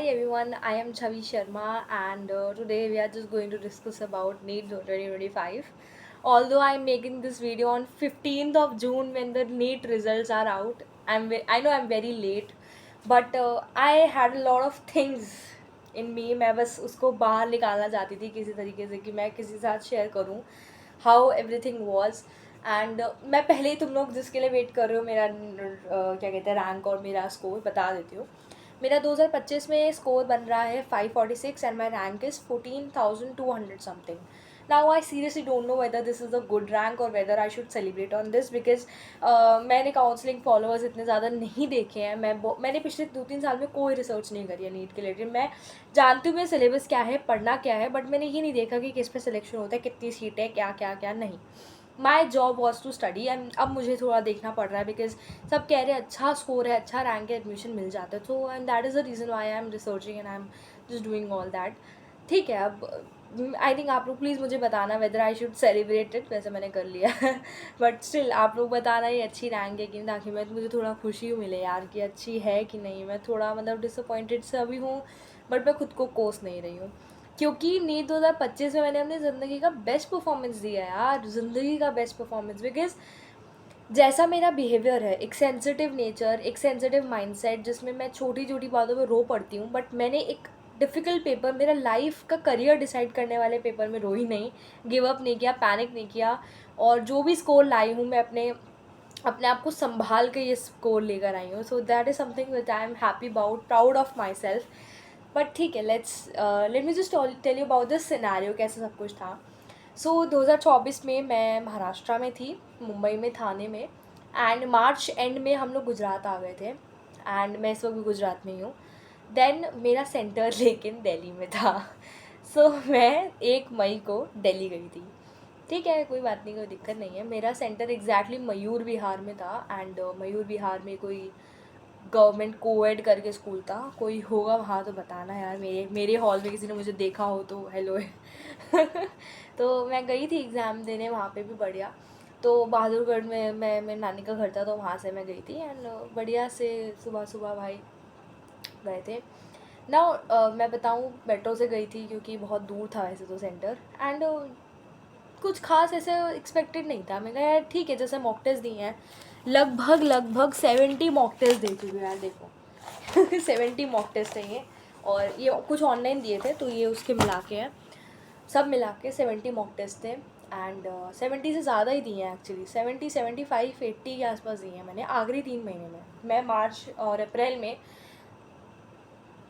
Hi everyone, I am Chavi Sharma and today we are just going to discuss about NEET 2025. Although I am making this video on 15th of June when the NEET results are out, I know I'm very late, but I had a lot of things in me. मैं बस उसको बाहर निकालना चाहती थी किसी तरीके से कि मैं किसी के साथ शेयर करूँ हाउ एवरीथिंग वॉज एंड मैं पहले ही तुम लोग जिसके लिए वेट कर रहे हो मेरा क्या कहते हैं रैंक और मेरा स्कोर बता देती हूँ. मेरा 2025 में स्कोर बन रहा है 546 and my rank is 14,200 something. Now I seriously don't know whether this is a good rank और whether I should celebrate on this because मैंने काउंसलिंग फॉलोअर्स इतने ज़्यादा नहीं देखे हैं. मैंने पिछले 2-3 साल में कोई रिसर्च नहीं करी है नीट के रिलेटेड. मैं जानती हूँ मेरा सिलेबस क्या है, पढ़ना क्या है, बट मैंने ये नहीं देखा कि किस पे सिलेक्शन होता है, कितनी सीटें, क्या क्या क्या नहीं. My job was to study and अब मुझे थोड़ा देखना पड़ रहा है बिकॉज सब कह रहे हैं अच्छा स्कोर है, अच्छा रैंक है, एडमिशन मिल जाता है. So and that is the reason why I am researching and I am just doing all that. ठीक है, अब आई थिंक आप लोग प्लीज़ मुझे बताना weather I should celebrate it. वैसे मैंने कर लिया बट स्टिल आप लोग बताना ये अच्छी रैंक है कि नहीं, ताकि मैं मुझे थोड़ा खुशी मिले यार कि अच्छी है कि नहीं. मैं थोड़ा मतलब डिसअपॉइंटेड से अभी हूँ बट मैं खुद को कोस नहीं रही हूँ क्योंकि नीट 2025 में मैंने अपनी ज़िंदगी का बेस्ट परफॉर्मेंस दिया यार, ज़िंदगी का बेस्ट परफॉर्मेंस. बिकॉज जैसा मेरा बिहेवियर है, एक सेंसिटिव नेचर, एक सेंसिटिव माइंडसेट जिसमें मैं छोटी छोटी बातों में रो पड़ती हूँ, बट मैंने एक डिफ़िकल्ट पेपर, मेरा लाइफ का करियर डिसाइड करने वाले पेपर में रोई नहीं, गिव अप नहीं किया, पैनिक नहीं किया. और जो भी स्कोर लाई हूँ मैं अपने अपने आप को संभाल के ये स्कोर लेकर आई हूँ. So that is something which I am happy about, proud of myself. But ठीक है, let me just tell you about this scenario कैसे सब कुछ था. सो 2024 में मैं महाराष्ट्र में थी, मुंबई में, थाने में. एंड मार्च एंड में हम लोग गुजरात आ गए थे एंड मैं इस वक्त भी गुजरात में ही हूँ. देन मेरा सेंटर लेकिन दिल्ली में था. सो मैं 1 मई को दिल्ली गई थी. ठीक है, कोई बात नहीं, कोई दिक्कत नहीं है. मेरा सेंटर एग्जैक्टली मयूर विहार में था एंड मयूर विहार में कोई गवर्नमेंट कोएड करके स्कूल था. कोई होगा वहाँ तो बताना यार, मेरे हॉल में किसी ने मुझे देखा हो तो हेलो है. तो मैं गई थी एग्ज़ाम देने, वहाँ पे भी बढ़िया. तो बहादुरगढ़ में मैं मेरी नानी का घर था तो वहाँ से मैं गई थी एंड बढ़िया से सुबह सुबह भाई गए थे ना. मैं बताऊँ मेट्रो से गई थी क्योंकि बहुत दूर था वैसे तो सेंटर. एंड कुछ खास ऐसे एक्सपेक्टेड नहीं था. मैं कहा यार ठीक है, जैसे मॉक टेस्ट दिए हैं, लगभग लगभग 70 मॉक टेस्ट दे चुकी हूँ यार, देखो 70 मॉक टेस्ट है ये. और ये कुछ ऑनलाइन दिए थे तो ये उसके मिला के हैं, सब मिला के 70 मॉक टेस्ट थे. एंड 70 से ज़्यादा ही दिए हैं एक्चुअली, 70, 75, 80 के आसपास दिए हैं मैंने आखिरी 3 महीने में. मैं मार्च और अप्रैल में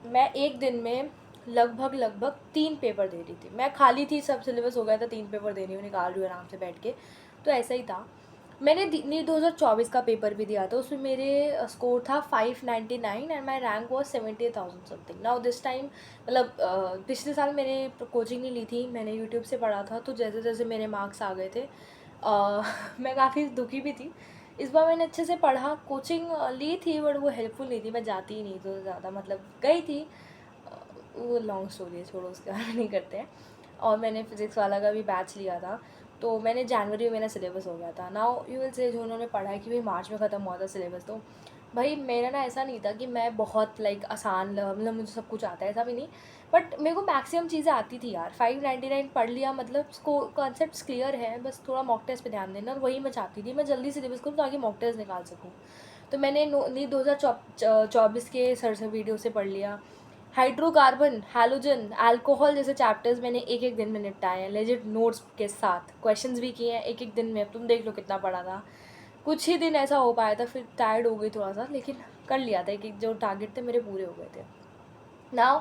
मैं एक दिन में लगभग लगभग 3 पेपर दे रही थी. मैं खाली थी, सब सिलेबस हो गया था, 3 पेपर दे रही हूँ, निकाल रही हूँ आराम से बैठ के. तो ऐसा ही था. मैंने नीट 2024 का पेपर भी दिया था, उसमें मेरे स्कोर था 599 and my rank was 70,000 something. Now this time मतलब पिछले साल मैंने कोचिंग नहीं ली थी, मैंने यूट्यूब से पढ़ा था. तो जैसे जैसे मेरे मार्क्स आ गए थे मैं काफ़ी दुखी भी थी. इस बार मैंने अच्छे से पढ़ा, कोचिंग ली थी बट वो हेल्पफुल नहीं थी. मैं जाती ही नहीं तो ज़्यादा, मतलब गई थी, वो लॉन्ग स्टोरी है, छोड़ो उसके बारे में नहीं करते हैं. और मैंने फिज़िक्स वाला का भी बैच लिया था तो मैंने जनवरी में मेरा सिलेबस हो गया था. नाउ यू विल से जो उन्होंने पढ़ा है कि भाई मार्च में ख़त्म हुआ था सिलेबस. तो भाई मेरा ना ऐसा नहीं था कि मैं बहुत लाइक आसान, मतलब मुझे सब कुछ आता है, ऐसा भी नहीं. बट मेरे को मैक्सिमम चीज़ें आती थी यार. 599 पढ़ लिया, मतलब कॉन्सेप्ट्स क्लियर है, बस थोड़ा मॉक टेस्ट पे ध्यान देना. और वही मैं चाहती थी, मैं जल्दी सिलेबस करूँ ताकि मॉक टेस्ट निकाल सकूँ. तो मैंने नीट 2024 के सर से वीडियो से पढ़ लिया. हाइड्रोकार्बन, हैलोजन, अल्कोहल जैसे चैप्टर्स मैंने एक एक दिन में निपटाए हैं, लेजिट नोट्स के साथ. क्वेश्चंस भी किए हैं एक एक दिन में. अब तुम देख लो कितना पढ़ा था. कुछ ही दिन ऐसा हो पाया था, फिर टायर्ड हो गई थोड़ा सा, लेकिन कर लिया था. एक एक जो टारगेट थे मेरे पूरे हो गए थे. नाउ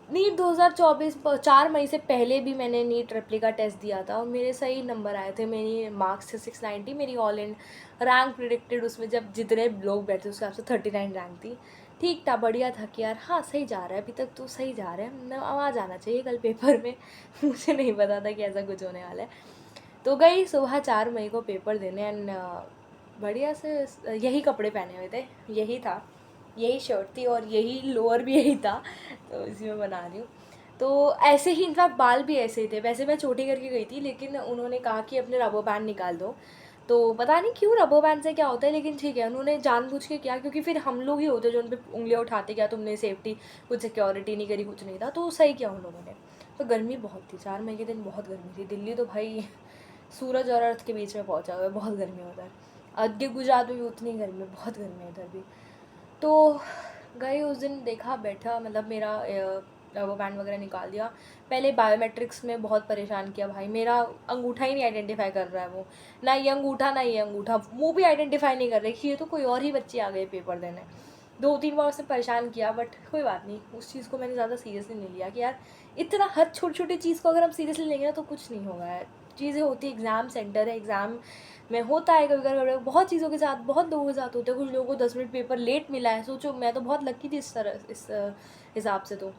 नीट 2024 4 मई से पहले भी मैंने नीट रेप्लिका टेस्ट दिया था और मेरे सही नंबर आए थे. मेरी मार्क्स थे 690, मेरी ऑल इन रैंक प्रिडिक्टेड उसमें जब जितने लोग बैठे उसके हिसाब से 39 रैंक थी. ठीक था, बढ़िया था कि यार हाँ सही जा रहा है, अभी तक तो सही जा रहा है, अब आ जाना चाहिए कल पेपर में. मुझे नहीं पता था कि ऐसा कुछ होने वाला है. तो गई सुबह 4 मई को पेपर देने एंड बढ़िया से यही कपड़े पहने हुए थे, यही था, यही शर्ट थी और यही लोअर भी यही था. तो इसी में बना रही हूँ. तो ऐसे ही इनफैक्ट बाल भी ऐसे ही थे. वैसे मैं छोटी करके गई थी लेकिन उन्होंने कहा कि अपने रबर बैंड निकाल दो. तो पता नहीं क्यों रबर बैंड से क्या होता है, लेकिन ठीक है उन्होंने जानबूझ के किया, क्योंकि फिर हम लोग ही होते जो उन पर उंगलियाँ उठाते, क्या तुमने सेफ्टी कुछ सिक्योरिटी नहीं करी, कुछ नहीं था, तो सही किया उन लोगों ने। तो गर्मी बहुत थी, 4 मई के दिन बहुत गर्मी थी। दिल्ली तो भाई सूरज और अर्थ के बीच में पहुंचा हुआ है, बहुत गर्मी है उधर। आगे गुजरात में भी उतनी गर्मी है, बहुत गर्मी है उधर भी। तो गए उस दिन, देखा बैठा, मतलब मेरा रबर बैंड वगैरह निकाल दिया। पहले बायोमेट्रिक्स में बहुत परेशान किया भाई, मेरा अंगूठा ही नहीं आइडेंटिफाई कर रहा है वो, ना ये अंगूठा ना ये अंगूठा, मुँह भी आइडेंटिफाई नहीं कर रही कि ये तो कोई और ही बच्चे आ गए पेपर देने। 2-3 बार उसने परेशान किया, बट कोई बात नहीं, उस चीज़ को मैंने ज़्यादा सीरियसली नहीं लिया कि यार इतना हर छोटी छोटी चीज़ को अगर हम सीरियसली लेंगे ना तो कुछ नहीं होगा यार। चीज़ें होती, एग्ज़ाम सेंटर है, एग्ज़ाम में होता है कभी कभी बहुत चीज़ों के साथ, बहुत लोगों के साथ होता है। कुछ लोगों को 10 मिनट पेपर लेट मिला है, सोचो मैं तो बहुत लकी थी इस हिसाब से। तो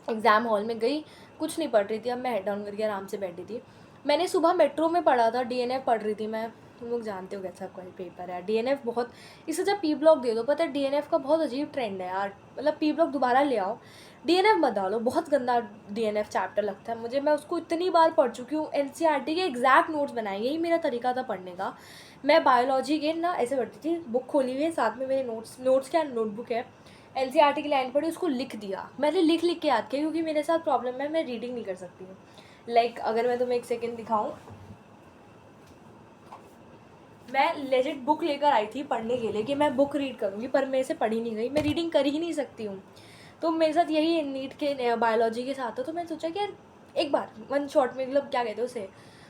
एग्ज़ाम हॉल में गई, कुछ नहीं पढ़ रही थी, अब मैं हेड डाउन करके आराम से बैठी थी। मैंने सुबह मेट्रो में पढ़ा था, डीएनएफ पढ़ रही थी मैं। तुम लोग जानते हो कैसा कोई पेपर है डीएनएफ, बहुत इससे जब पी ब्लॉक दे दो। पता है डीएनएफ का बहुत अजीब ट्रेंड है यार, मतलब पी ब्लॉक दोबारा ले आओ, डीएनएफ मत डालो, बहुत गंदा डीएनएफ चैप्टर लगता है मुझे। मैं उसको इतनी बार पढ़ चुकी हूँ, एनसीईआरटी के एग्जैक्ट नोट्स बनाए, यही मेरा तरीका था पढ़ने का। मैं बायोलॉजी के ना ऐसे पढ़ती थी, बुक खोली हुई है साथ में, मेरे नोट्स क्या नोटबुक है, एनसीईआरटी की लाइन पढ़ी, उसको लिख दिया। मैंने लिख लिख के याद किया, क्योंकि मेरे साथ प्रॉब्लम है, मैं रीडिंग नहीं कर सकती हूँ। लाइक अगर मैं तुम्हें एक सेकेंड दिखाऊँ, मैं लेजिट बुक लेकर आई थी पढ़ने के लिए कि मैं बुक रीड करूँगी, पर मेरे से पढ़ी नहीं गई, मैं रीडिंग कर ही नहीं सकती हूँ। तो मेरे साथ यही नीट के बायोलॉजी के साथ था। तो मैंने सोचा कि यार एक बार वन शॉट में, मतलब क्या कहते हैं उसे,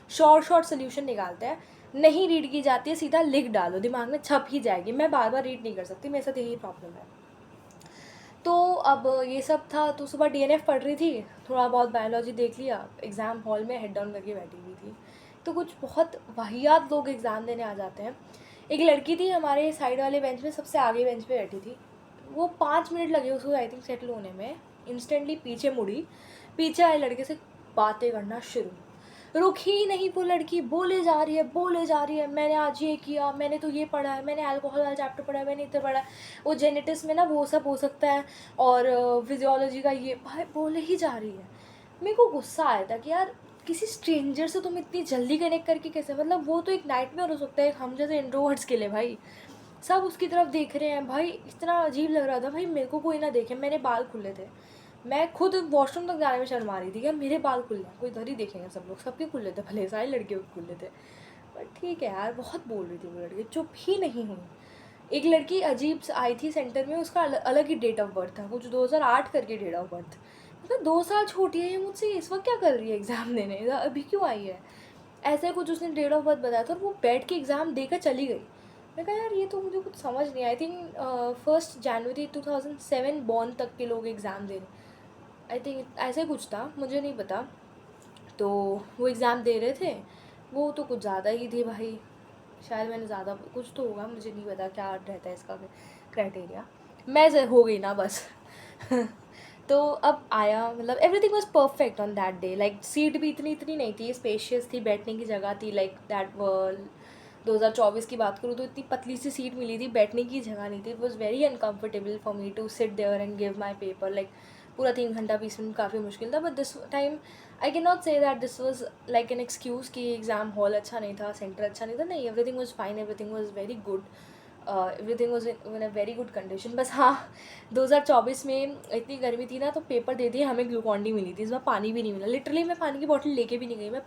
शॉर्ट सोल्यूशन निकालते हैं। नहीं रीड की जाती है, सीधा लिख डालो, दिमाग में छप ही जाएगी। मैं बार बार रीड नहीं कर सकती, मेरे साथ यही प्रॉब्लम है। तो अब ये सब था, तो सुबह डीएनएफ पढ़ रही थी, थोड़ा बहुत बायोलॉजी देख लिया, एग्ज़ाम हॉल में हेड डाउन करके बैठी हुई थी। तो कुछ बहुत वाहियात लोग एग्ज़ाम देने आ जाते हैं। एक लड़की थी हमारे साइड वाले बेंच में, सबसे आगे बेंच पे बैठी थी। वो 5 मिनट लगे उसको आई थिंक सेटल होने में। इंस्टेंटली पीछे मुड़ी, पीछे आए लड़के से बातें करना शुरू, रुक ही नहीं वो लड़की, बोले जा रही है बोले जा रही है, मैंने आज ये किया, मैंने तो ये पढ़ा है, मैंने अल्कोहल वाला चैप्टर पढ़ा है, मैंने इतना पढ़ा है, वो जेनेटिक्स में ना वो सब हो सकता है, और फिजियोलॉजी का ये, भाई बोले ही जा रही है। मेरे को गुस्सा आया था कि यार किसी स्ट्रेंजर से तुम इतनी जल्दी कनेक्ट करके कैसे, मतलब वो तो एक नाइटमेयर हो सकता है हम जैसे इंट्रोवर्ट्स के लिए। भाई सब उसकी तरफ देख रहे हैं, भाई इतना अजीब लग रहा था। भाई मेरे को कोई ना देखे, मैंने बाल खुले थे, मैं खुद वॉशरूम तक जाने में शर्मा रही थी कि मेरे बाल खुले हैं, कोई इधर ही देखेंगे सब लोग, सबके खुले थे, भले सारे लड़के खुले थे। बट ठीक है यार, बहुत बोल रही थी वो लड़की, चुप ही नहीं हुई। एक लड़की अजीब से आई थी सेंटर में, उसका अलग ही डेट ऑफ बर्थ था, कुछ 2008 करके डेट ऑफ बर्थ। मतलब 2 साल छोटी है ये मुझसे, इस वक्त क्या कर रही है एग्ज़ाम देने, अभी क्यों आई है, ऐसे कुछ उसने डेट ऑफ बर्थ बताया था, और वो बैठ के एग्ज़ाम देकर चली गई। मैं कहा यार ये तो मुझे कुछ समझ नहीं, आई थिंक 1 जनवरी 2007 बॉर्न तक के लोग एग्ज़ाम दे रहे, आई थिंक ऐसे कुछ था, मुझे नहीं पता। तो वो एग्ज़ाम दे रहे थे, वो तो कुछ ज़्यादा ही थी भाई, शायद मैंने ज़्यादा कुछ तो होगा, मुझे नहीं पता क्या रहता है इसका क्राइटेरिया। मैं से हो गई ना बस। तो अब आया, मतलब everything was perfect on that day, like seat भी इतनी इतनी नहीं थी, स्पेशियस थी, बैठने की जगह थी, लाइक दैट 2024 की बात करूँ तो इतनी पतली सी सीट मिली थी, बैठने की जगह नहीं थी। It was very uncomfortable for me to sit there and give my paper, like पूरा 3 घंटा 20 मिनट काफ़ी मुश्किल था। But this time I can not say that this was like an excuse कि एग्ज़ाम हॉल अच्छा नहीं था, सेंटर अच्छा नहीं था, नहीं, everything was fine, everything was very good, everything was in a very good condition. बस हाँ, 2024 में इतनी गर्मी थी ना, तो पेपर दे दिए, हमें ग्लूकॉन डी मिली थी, इस बार पानी भी नहीं मिला। लिटरली मैं पानी की बॉटल लेके भी नहीं गई, मैं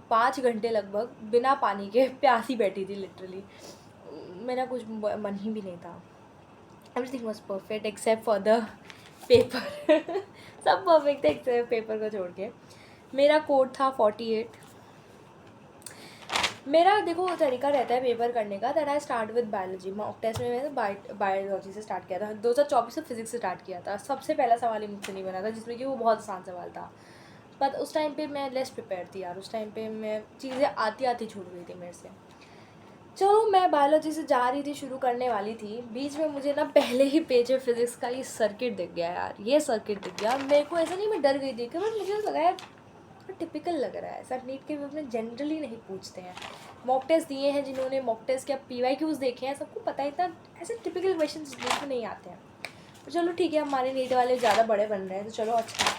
5 घंटे लगभग बिना पानी के प्यासी बैठी थी लिटरली, मेरा कुछ मन ही भी नहीं था। Everything was perfect except for the paper. सब परफेक्ट थे एक्सेप्ट पेपर को छोड़ के। मेरा कोड था 48। मेरा देखो तरीका रहता है पेपर करने का, that I start with biology. Mock test में मैंने बायोलॉजी से स्टार्ट किया था, 2024 से फिजिक्स से स्टार्ट किया था। सबसे पहला सवाल ही मुझसे नहीं बना था, जिसमें कि वो बहुत आसान सवाल था, पर उस टाइम पे मैं लेस प्रिपेयर थी यार, उस टाइम पे मैं चीज़ें आती आती छूट गई थी मेरे से। चलो मैं बायोलॉजी से जा रही थी, शुरू करने वाली थी, बीच में मुझे ना पहले ही पेज में फिजिक्स का ये सर्किट दिख गया यार, ये सर्किट दिख गया मेरे को। ऐसा नहीं मैं डर गई थी, बट मुझे लगा यार टिपिकल लग रहा है, ऐसा नीट के पेपर में जनरली नहीं पूछते हैं। मॉक टेस्ट दिए हैं जिन्होंने, मॉक टेस्ट क्या PYQs देखे हैं, सबको पता है इतना ऐसे टिपिकल क्वेश्चन में नहीं आते हैं। तो चलो ठीक है, हमारे नीट वाले ज़्यादा बड़े बन रहे हैं, तो चलो अच्छा है।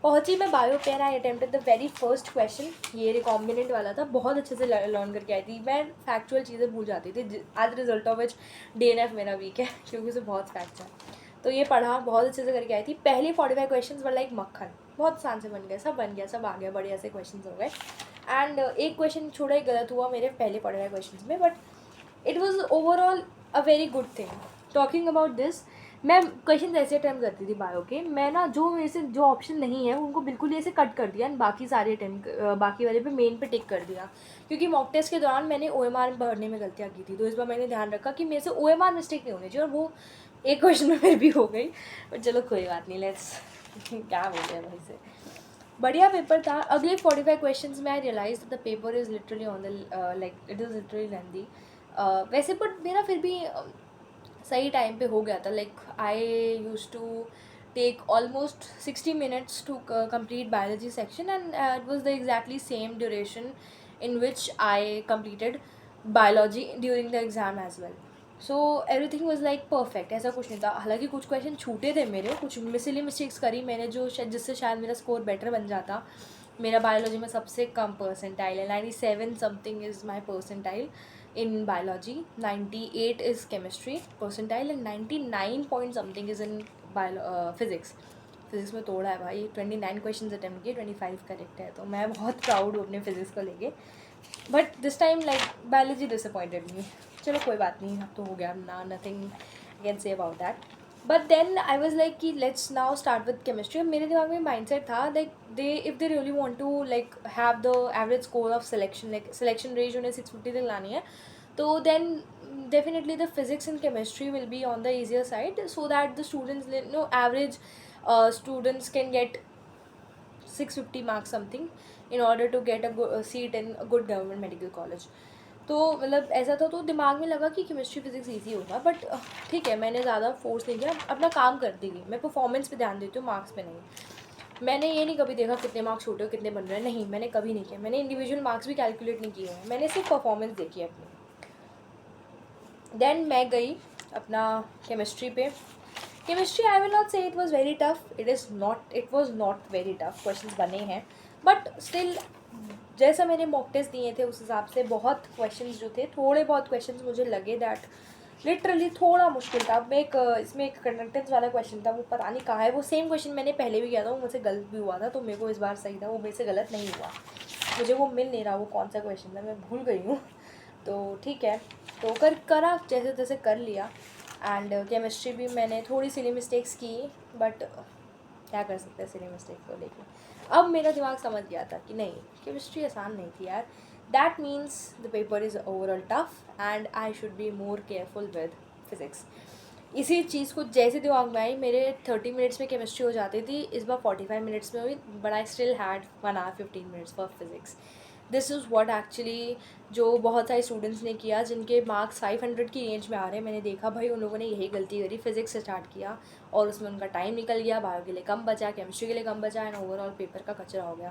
पहुंची मैं बायो पे, आई attempted the very first question. ये रिकॉम्बिनेंट वाला था, बहुत अच्छे से लर्न करके आई थी। मैं फैक्चुअल चीज़ें भूल जाती थी, as result of which DNF मेरा वीक है क्योंकि उसे बहुत फैक्ट्स है। तो ये पढ़ा, बहुत अच्छे से करके आई थी। पहले 45 क्वेश्चन वर लाइक मक्खन, बहुत आसान से बन गया, सब बन गया, सब आ गया, बढ़िया से क्वेश्चन हो गए। एंड एक क्वेश्चन थोड़ा ही गलत हुआ मेरे पहले 45 क्वेश्चन में, but it was overall a very good thing. Talking about this, मैं क्वेश्चन ऐसे अटैम्प्ट करती थी बायो के, मैं ना जो मेरे से जो ऑप्शन नहीं है उनको बिल्कुल ही ऐसे कट कर दिया, एंड बाकी सारे अटैम्प्ट बाकी वाले पे मेन पे टिक कर दिया। क्योंकि मॉक टेस्ट के दौरान मैंने OMR भरने में गलतियाँ की थी, तो इस बार मैंने ध्यान रखा कि मेरे से OMR मिस्टेक नहीं होनी चाहिए, और वो एक क्वेश्चन में फिर भी हो गई। बट चलो कोई बात नहीं, लेट्स क्या बोल रहे हैं भाई से। बढ़िया पेपर था। अगले 45 क्वेश्चंस में I realise the paper is literally on the like it is literally lengthy. वैसे बट मेरा फिर भी सही टाइम पे हो गया था। Like I use to take almost 60 minutes to complete biology section, and it was the exactly same duration in which I completed biology during the exam as well. So everything was like perfect, ऐसा कुछ नहीं था। हालांकि कुछ question छूटे थे मेरे, कुछ मिसिली मिस्टेक्स करी मैंने जो शायद जिससे शायद मेरा स्कोर बेटर बन जाता। मेरा बायोलॉजी में सबसे कम परसेंटाइल है, 97 something is my percentile in biology, 98 is chemistry percentile, and 99 point something is in physics. Physics में तोड़ा है भाई, 29 क्वेश्चन अटैम्प्ट किए, 25 करेक्ट है, तो मैं बहुत प्राउड हूँ अपने फिज़िक्स को लेके। But this time like biology disappointed me. चलो कोई बात नहीं, अब तो हो गया ना, nothing can say about that. But then I was like कि let's now start with chemistry. मेरे दिमाग में माइंड सेट था like they if they really want to like have the average score of selection, like selection range उन्हें 650 तक लानी है, तो then definitely the physics and chemistry will be on the easier side, so that the students, average students can get 650 marks something in order to get a seat in a good government medical college. तो मतलब ऐसा था, तो दिमाग में लगा कि chemistry physics easy होगा, बट ठीक है, मैंने ज़्यादा फोर्स नहीं किया, अपना काम करती गई। मैं परफॉर्मेंस पे ध्यान देती हूँ, मार्क्स पे नहीं। मैंने ये नहीं कभी देखा कितने मार्क्स छोटे हो कितने बन रहे हैं, नहीं, मैंने कभी नहीं किया। मैंने इंडिविजुअल मार्क्स भी कैलकुलेट नहीं किए हैं, मैंने सिर्फ परफॉर्मेंस देखी है अपनी। देन मैं गई अपना केमिस्ट्री पे। केमिस्ट्री आई विल नॉट से it was very tough, it was not very tough, question बने हैं, बट स्टिल जैसा मैंने मॉक टेस्ट दिए थे उस हिसाब से बहुत क्वेश्चंस जो थे, थोड़े बहुत क्वेश्चंस मुझे लगे दैट लिटरली थोड़ा मुश्किल था। मैं इसमें एक कंडक्टेंस वाला क्वेश्चन था, वो पता नहीं कहाँ है। वो सेम क्वेश्चन मैंने पहले भी किया था, वो मुझसे गलत भी हुआ था, तो मेरे को इस बार सही था, वो मेरे से गलत नहीं हुआ। मुझे वो मिल नहीं रहा, वो कौन सा क्वेश्चन था, मैं भूल गई हूँ। तो ठीक है, तो करा जैसे तैसे कर लिया। एंड केमिस्ट्री भी मैंने थोड़ी सिली मिस्टेक्स की, बट क्या कर सकते हैं सिली मिस्टेक को लेके। अब मेरा दिमाग समझ गया था कि नहीं, केमिस्ट्री आसान नहीं थी यार। That means the paper is overall tough and I should be more careful with physics. इसी चीज़ को जैसे दिमाग में आई, मेरे 30 मिनट्स में केमिस्ट्री हो जाती थी, इस बार 45 मिनट्स में हुई, but I still had 1 hour 15 minutes for physics. This is what actually जो बहुत सारे स्टूडेंट्स ने किया, जिनके मार्क्स 500 की रेंज में आ रहे हैं। मैंने देखा भाई उन लोगों ने यही गलती करी, फिज़िक्स से स्टार्ट किया और उसमें उनका टाइम निकल गया, बायो के लिए कम बचा, केमिस्ट्री के लिए कम बचा, एंड ओवरऑल पेपर का कचरा हो गया।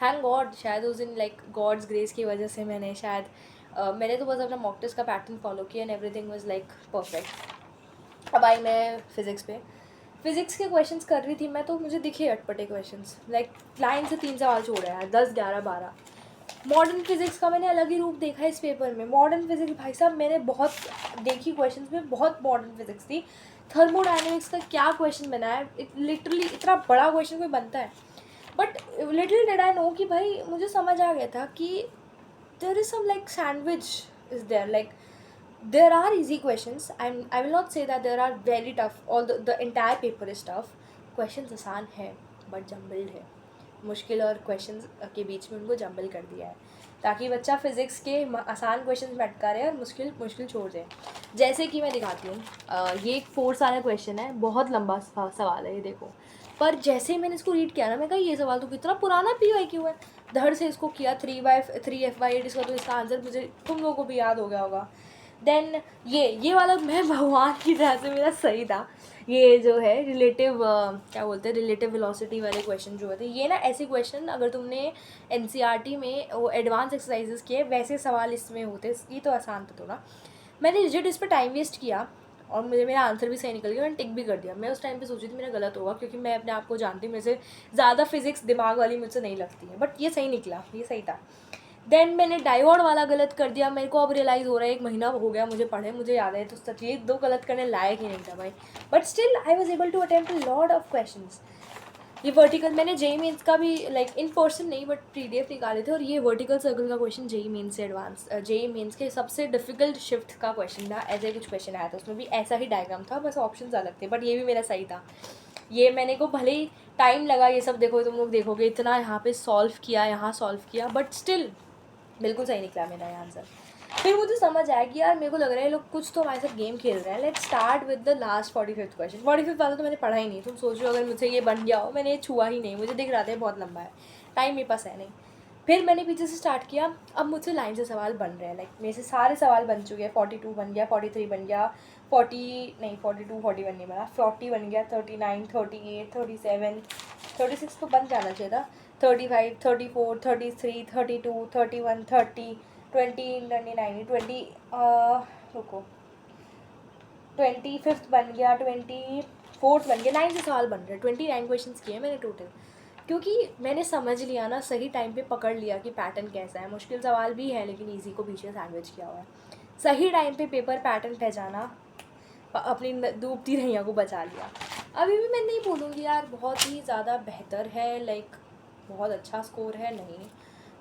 थैंक गॉड, शायद उस दिन लाइक गॉड्स ग्रेस की वजह से मैंने शायद मैंने तो बस अपना मॉक टेस्ट का पैटर्न फॉलो किया and everything was like perfect. अब आई मैं फिज़िक्स पे। फिज़िक्स के क्वेश्चंस कर रही थी मैं, तो मुझे दिखे अटपटे क्वेश्चंस, लाइक लाइन से 3 सवाल छोड़े हैं, 10, 11, 12। मॉडर्न फिज़िक्स का मैंने अलग ही रूप देखा है इस पेपर में। मॉडर्न फिज़िक्स भाई साहब मैंने बहुत देखी क्वेश्चंस में, बहुत मॉडर्न फिज़िक्स थी। थर्मोडाइनमिक्स का क्या क्वेश्चन बना है, लिटरली इतना बड़ा क्वेश्चन कोई बनता है। But little did I know कि भाई मुझे समझ आ गया था कि there is some like sandwich is there, like there are easy questions. I will not say that there are very tough, although the entire paper is tough. Questions आसान है but jumbled है, मुश्किल और क्वेश्चंस के बीच में उनको jumble कर दिया है, ताकि बच्चा फिज़िक्स के आसान क्वेश्चन में अटका रहे और मुश्किल छोड़ जाए। जैसे कि मैं दिखाती हूँ, ये एक 4 वाला क्वेश्चन है, बहुत लंबा सवाल है ये देखो। पर जैसे ही मैंने इसको रीड किया ना, मैं कहा ये सवाल तो कितना पुराना PYQ है। धड़ से इसको किया 3/3 FY8, इसका तो इसका आंसर मुझे तुम लोगों को भी याद हो गया होगा। देन ये वाला मैं भगवान की तरह से मेरा सही था। ये जो है रिलेटिव क्या बोलते हैं, रिलेटिव वेलोसिटी वाले क्वेश्चन जो होते हैं, ये ना ऐसे क्वेश्चन अगर तुमने NCERT में वो एडवांस एक्सरसाइजेस किए वैसे सवाल इसमें होते, ये तो आसान था थोड़ा। मैंने रिजिट इस पर टाइम वेस्ट किया और मुझे मेरा आंसर भी सही निकल गया, मैंने टिक भी कर दिया। मैं उस टाइम पे सोची थी मेरा गलत होगा, क्योंकि मैं अपने आप को जानती हूँ, मेरे से ज़्यादा फिजिक्स दिमाग वाली मुझसे नहीं लगती है, बट ये सही निकला, ये सही था। देन मैंने डायोड वाला गलत कर दिया। मेरे को अब रियलाइज़ हो रहा है, 1 महीना हो गया मुझे पढ़े, मुझे याद है, तो सच ये 2 गलत करने लायक ही नहीं था भाई, but still I was able to attempt a lot of question. ये वर्टिकल मैंने जेई मेंस का भी लाइक इन पर्सन नहीं बट पीडीएफ निकाले थे, और ये वर्टिकल सर्कल का क्वेश्चन जेई मेंस से एडवांस जेई मेंस के सबसे डिफिकल्ट शिफ्ट का क्वेश्चन था। ऐसे कुछ क्वेश्चन आया था, उसमें भी ऐसा ही डायग्राम था, बस ऑप्शंस अलग थे, बट ये भी मेरा सही था। ये मैंने को भले ही टाइम लगा, ये सब देखो तुम लोग देखोगे, इतना यहाँ पे सॉल्व किया, यहाँ सॉल्व किया, बट स्टिल बिल्कुल सही निकला मेरा ये आंसर। फिर मुझे समझ आया कि यार मेरे को लग रहा है लोग कुछ तो हमारे साथ गेम खेल रहे हैं। Let's start with the last 45th question. 45th वाला तो मैंने पढ़ा ही नहीं, तुम सोच रहे हो अगर मुझसे ये बन गया हो, मैंने ये छुआ ही नहीं, मुझे दिख रहा था बहुत लंबा है, टाइम मेरे पास है नहीं। फिर मैंने पीछे से स्टार्ट किया, अब मुझसे लाइन से सवाल बन रहे हैं, लाइक मेरे से सारे सवाल बन चुके हैं। 42 बन गया, 43 बन गया, 40 नहीं 42 41 नहीं बना, 40 बन गया, 39 38 37 36 तो बन जाना चाहिए था, 35 34 33 32 31 30 20 29 20 रुको 25th बन गया, 24th बन गया, 9 से सवाल बन रहे हैं। 29 क्वेश्चन किए मैंने टोटल, क्योंकि मैंने समझ लिया ना, सही टाइम पे पकड़ लिया कि पैटर्न कैसा है। मुश्किल सवाल भी है लेकिन इजी को पीछे सैंडविच किया हुआ है। सही टाइम पे पेपर पैटर्न पहचाना, अपनी डूबती नैया को बचा लिया। अभी भी मैं नहीं बोलूँगी यार बहुत ही ज़्यादा बेहतर है, लाइक बहुत अच्छा स्कोर है, नहीं,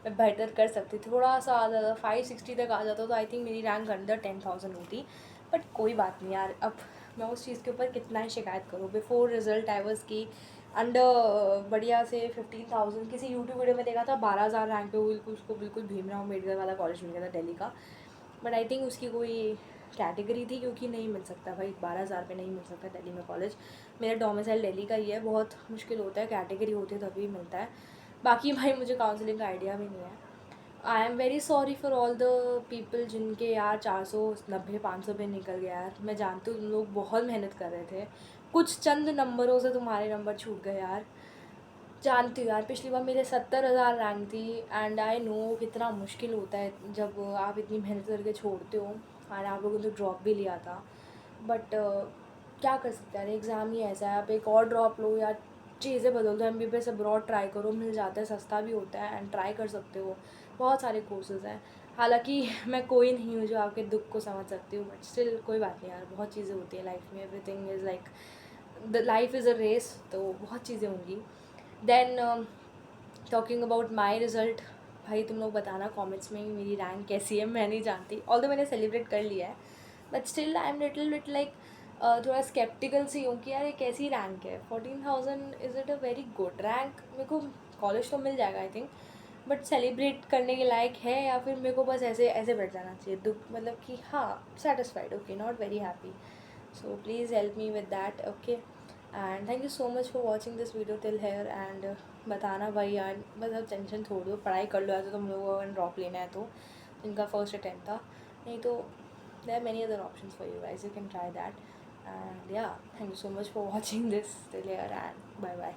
मैं बेटर कर सकती थी, थोड़ा सा ज़्यादा 560 तक आ जाता तो आई थिंक मेरी रैंक अंडर 10,000 होती, बट कोई बात नहीं यार। अब मैं उस चीज़ के ऊपर कितना ही शिकायत करूँ। बिफोर रिजल्ट आई वाज की अंडर बढ़िया से 15,000, किसी यूट्यूब वीडियो में देखा था 12,000 रैंक पे बिल्कुल, उसको बिल्कुल भीमराव अम्बेडकर वाला कॉलेज मिल गया था दिल्ली का, बट आई थिंक उसकी कोई कैटेगरी थी, क्योंकि नहीं मिल सकता भाई, 12,000 पे नहीं मिल सकता दिल्ली में कॉलेज। मेरा डोमिसाइल दिल्ली का ही है, बहुत मुश्किल होता है, कैटेगरी होती है तभी मिलता है। बाकी भाई मुझे काउंसलिंग का आइडिया भी नहीं है। I am very sorry for all the people जिनके यार 490 500 पे निकल गया यार। मैं जानती हूँ तुम लोग बहुत मेहनत कर रहे थे, कुछ चंद नंबरों से तुम्हारे नंबर छूट गए यार। जानती हूँ यार, पिछली बार मेरे 70,000 रैंक थी, एंड आई नो कितना मुश्किल होता है जब आप इतनी मेहनत करके छोड़ते हो, एंड आप लोगों ने तो ड्रॉप भी लिया था, बट क्या कर सकते हैं यार, एग्ज़ाम ही ऐसा है। आप एक और ड्रॉप लो या चीज़ें बदल दो, MBBS अब्रॉड ट्राई करो, मिल जाता है, सस्ता भी होता है, एंड ट्राई कर सकते हो, बहुत सारे कोर्सेज़ हैं। हालांकि मैं कोई नहीं हूँ जो आपके दुख को समझ सकती हूँ, बट स्टिल कोई बात नहीं यार, बहुत चीज़ें होती है लाइफ में, everything is like the life is a race, तो बहुत चीज़ें होंगी। Then talking about my result, भाई तुम लोग बताना कमेंट्स में मेरी रैंक कैसी है, मैं नहीं जानती, ऑल्दो मैंने सेलिब्रेट कर लिया है, but still I am little bit like थोड़ा स्केप्टिकल सी हूँ कि यार ये कैसी रैंक है। 14,000 is it a very good rank? मेरे को कॉलेज तो मिल जाएगा आई थिंक, बट सेलिब्रेट करने के लायक है, या फिर मेरे को बस ऐसे ऐसे बैठ जाना चाहिए, दुख मतलब कि हाँ satisfied, okay, not very happy. So please help me with that, okay? And thank you so much for watching this video till here, and बताना भाई यार, मतलब टेंशन छोड़ दो, पढ़ाई कर लो, या तो तुम लोगों को अगर ड्रॉप लेना है तो इनका फर्स्ट अटैम्प्ट था, नहीं तो there are many other options for you guys, you can try that. And yeah, thank you so much for watching this till here, and bye bye.